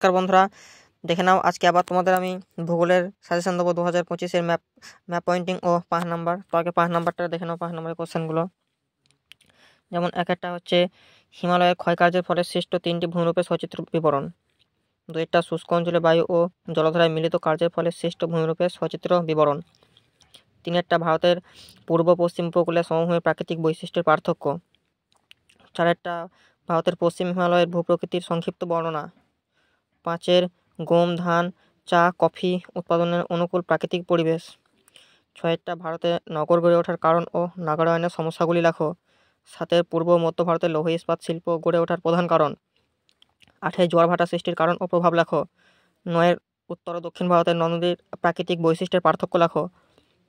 নমস্কার বন্ধুরা, দেখে নাও আজকে আবার তোমাদের আমি ভূগোলের সাজেশন দেবো 2025-এর ম্যাপ পয়েন্টিং ও 5 নাম্বার। তো আগে 5 নাম্বারটা দেখে নাও। 5 নাম্বারের কোশ্চেনগুলো যেমন একটা হচ্ছে হিমালয়ের ক্ষয়কার্যের ফলে সৃষ্ট 3টি ভূমিরূপের সচিত্র বিবরণ। 2টা শুষ্ক অঞ্চলে বায়ু ও জলধারায় মিলিত কার্যের ফলে সৃষ্ট ভূমিরূপের সচিত্র বিবরণ। 3টা ভারতের পূর্ব পশ্চিম উপকূলের সমভূমির প্রাকৃতিক বৈশিষ্ট্যের পার্থক্য। 4টা ভারতের পশ্চিম হিমালয়ের ভূপ্রকৃতির সংক্ষিপ্ত বর্ণনা। 5 গম, ধান, চা, কফি উৎপাদনের অনুকূল প্রাকৃতিক পরিবেশ। 6টা ভারতে নগর গড়ে ওঠার কারণ ও নগরায়নের সমস্যাগুলি লেখো। 7 পূর্ব ও মধ্য ভারতে লৌহ ইস্পাত শিল্প গড়ে ওঠার প্রধান কারণ। 8 জোয়ার ভাটা সৃষ্টির কারণ ও প্রভাব লেখো। 9 উত্তর ও দক্ষিণ ভারতের নদীর প্রাকৃতিক বৈশিষ্ট্যের পার্থক্য লেখো।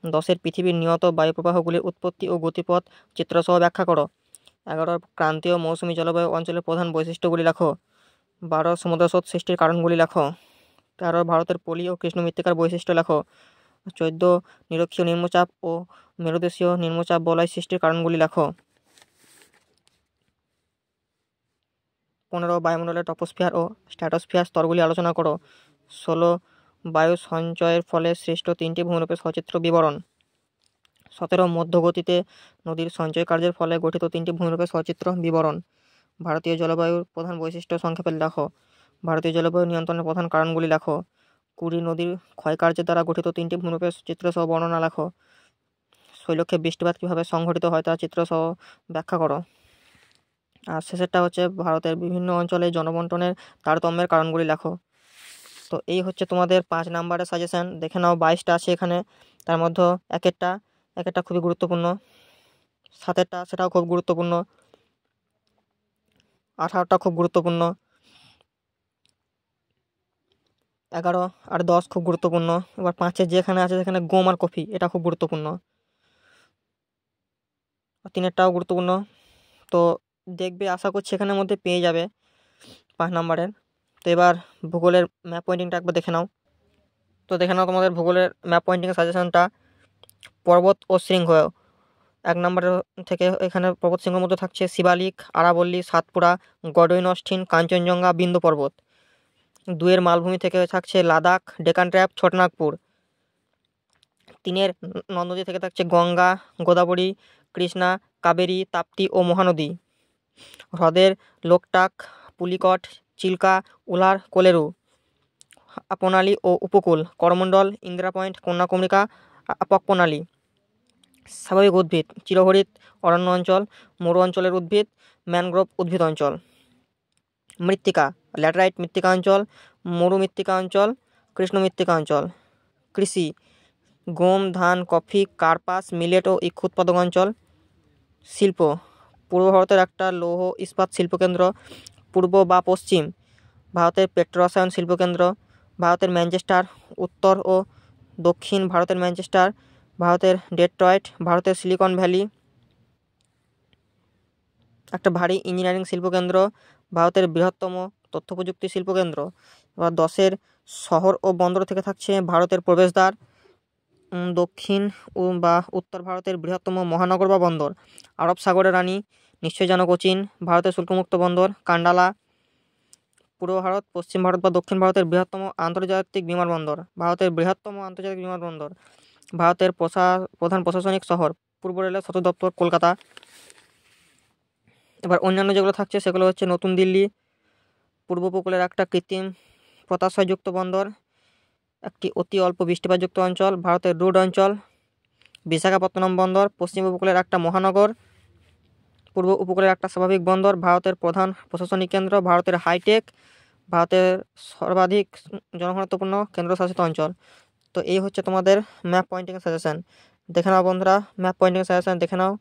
10 পৃথিবীর নিয়ত বায়ুপ্রবাহগুলির উৎপত্তি ও গতিপথ চিত্রসহ ব্যাখ্যা করো। 11 ক্রান্তীয় মৌসুমী জলবায়ু অঞ্চলের প্রধান বৈশিষ্ট্যগুলি লেখো। 12 সমুদ্রস্রোত সৃষ্টির কারণগুলি লেখো। 13 ভারতের পলি ও কৃষ্ণ মৃত্তিকার বৈশিষ্ট্য লেখো। 14 নিরক্ষীয় নিম্নচাপ ও মেরুদেশীয় নিম্নচাপ বলয় সৃষ্টির কারণগুলি লেখো। 15 বায়ুমণ্ডলের টপোস্ফিয়ার ও স্ট্র্যাটোস্ফিয়ার স্তরগুলি আলোচনা করো। 16 বায়ু সঞ্চয়ের ফলে সৃষ্ট 3টি ভূমিরূপের সচিত্র বিবরণ। 17 মধ্যগতিতে নদীর সঞ্চয় কার্যের ফলে গঠিত 3টি ভূমিরূপের সচিত্র বিবরণ। ভারতীয় জলবায়ুর প্রধান বৈশিষ্ট্য সংক্ষেপে লেখো। ভারতীয় জলবায়ু নিয়ন্ত্রণের প্রধান কারণগুলি লেখো। 20 নদীর ক্ষয়কার্যের দ্বারা গঠিত 3টি ভূমিরূপের চিত্রসহ বর্ণনা লেখো। শৈলক্ষে বৃষ্টিপাত কীভাবে সংঘটিত হয় তা চিত্রসহ ব্যাখ্যা করো। আর শেষেরটা হচ্ছে ভারতের বিভিন্ন অঞ্চলে জনবন্টনের তারতম্যের কারণগুলি লেখো। তো এই হচ্ছে তোমাদের 5 নাম্বারের সাজেশন। দেখে নাও 22টা আছে এখানে, তার মধ্যে এক একটা খুবই গুরুত্বপূর্ণ। 7টা সেটাও খুব গুরুত্বপূর্ণ। 18টা খুব গুরুত্বপূর্ণ। 11 আর 10 খুব গুরুত্বপূর্ণ। এবার 5 যেখানে আছে সেখানে গম আর কফি, এটা খুব গুরুত্বপূর্ণ। 3টাও গুরুত্বপূর্ণ। তো দেখবে, আশা করছি এখানের মধ্যে পেয়ে যাবে 5 নাম্বারের। তো এবার ভূগোলের ম্যাপ পয়েন্টিংটা একবার দেখে নাও। তো দেখে নাও তোমাদের ভূগোলের ম্যাপ পয়েন্টিংয়ের সাজেশনটা। পর্বত ও শৃঙ্গ 1 নম্বরের থেকে এখানে পর্বত শৃঙ্গের মধ্যে থাকছে শিবালিক, আরাবল্লী, সাতপুরা, গডইনস্টিন, কাঞ্চনজঙ্ঘা, বিন্দু পর্বত। 2 মালভূমি থেকে থাকছে লাদাখ, ডেকান ট্র্যাপ, ছোটনাগপুর। 3 নদ নদী থেকে থাকছে গঙ্গা, গোদাবরী, কৃষ্ণা, কাবেরী, তাপ্তি ও মহানদী। হ্রদের লোকটাক, পুলিকট, চিল্কা, উলার, কোলেরু। প্রণালী ও উপকূল করমণ্ডল, ইন্দিরা পয়েন্ট, কন্যাকুমারিকা, পকপ্রণালী। স্বাভাবিক উদ্ভিদ চিরহরিৎ অরণ্য অঞ্চল, মরু অঞ্চলের উদ্ভিদ, ম্যানগ্রোভ উদ্ভিদ অঞ্চল। মৃত্তিকা ল্যাটেরাইট মৃত্তিকা অঞ্চল, মরু মৃত্তিকা অঞ্চল, কৃষ্ণ মৃত্তিকা অঞ্চল। কৃষি গম, ধান, কফি, কার্পাস, মিলেট ও ইক্ষু উৎপাদক অঞ্চল। শিল্প পূর্ব ভারতের একটা লৌহ ইস্পাত শিল্পকেন্দ্র, পূর্ব বা পশ্চিম ভারতের পেট্রোরসায়ন শিল্পকেন্দ্র, ভারতের ম্যানচেস্টার, উত্তর ও দক্ষিণ ভারতের ম্যানচেস্টার, ভারতের ডেট্রয়েট, ভারতের সিলিকন ভ্যালি একটা ভারী ইঞ্জিনিয়ারিং শিল্পকেন্দ্র, ভারতের বৃহত্তম তথ্য প্রযুক্তি শিল্পকেন্দ্র। এবার 10 শহর ও বন্দর থেকে থাকছে ভারতের প্রবেশদ্বার, দক্ষিণ বা উত্তর ভারতের বৃহত্তম মহানগর বা বন্দর, আরব সাগরের রানী, নিশ্চয় জানো কোচিন, ভারতের শুল্কমুক্ত বন্দর কান্ডালা। পূর্ব ভারত, পশ্চিম ভারত বা দক্ষিণ ভারতের বৃহত্তম আন্তর্জাতিক বিমানবন্দর, ভারতের বৃহত্তম আন্তর্জাতিক বিমানবন্দর, ভারতের প্রধান প্রশাসনিক শহর, পূর্ব রেলের সদর দপ্তর কলকাতা। এবার অন্যান্য যেগুলো থাকছে সেগুলো হচ্ছে নতুন দিল্লি, পূর্ব উপকূলের একটা কৃত্রিম পতাশয়যুক্ত বন্দর, একটি অতি অল্প বৃষ্টিপাতযুক্ত অঞ্চল, ভারতের রুড অঞ্চল, বিশাখাপত্তনম বন্দর, পশ্চিম উপকূলের একটা মহানগর, পূর্ব উপকূলের একটা স্বাভাবিক বন্দর, ভারতের প্রধান প্রশাসনিক কেন্দ্র, ভারতের হাইটেক, ভারতের সর্বাধিক জনঘনত্বপূর্ণ কেন্দ্রশাসিত অঞ্চল। তো এই হচ্ছে তোমাদের ম্যাপ পয়েন্টিং সাজেশন। দেখে নাও বন্ধুরা, ম্যাপ পয়েন্টিং সাজেশন দেখে নাও।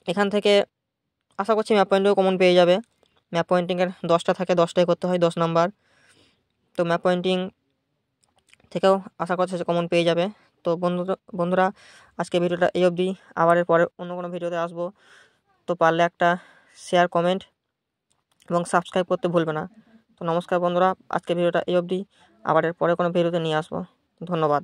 এখান থেকে আশা করছি ম্যাপ পয়েন্টিংও কমন পেয়ে যাবে। ম্যাপ পয়েন্টিংয়ের 10টা থাকে, 10টাই করতে হয়, 10 নাম্বার। তো ম্যাপ পয়েন্টিং থেকেও আশা করছি কমন পেয়ে যাবে। তো বন্ধুরা আজকে ভিডিওটা এই অবধি। আবার এর পরে অন্য কোনো ভিডিওতে আসবো। তো পারলে একটা শেয়ার, কমেন্ট এবং সাবস্ক্রাইব করতে ভুলবে না। তো নমস্কার বন্ধুরা, আজকে ভিডিওটা এই অবধি। আবার এর পরে কোনো ভিডিওতে নিয়ে আসবো। ধন্যবাদ।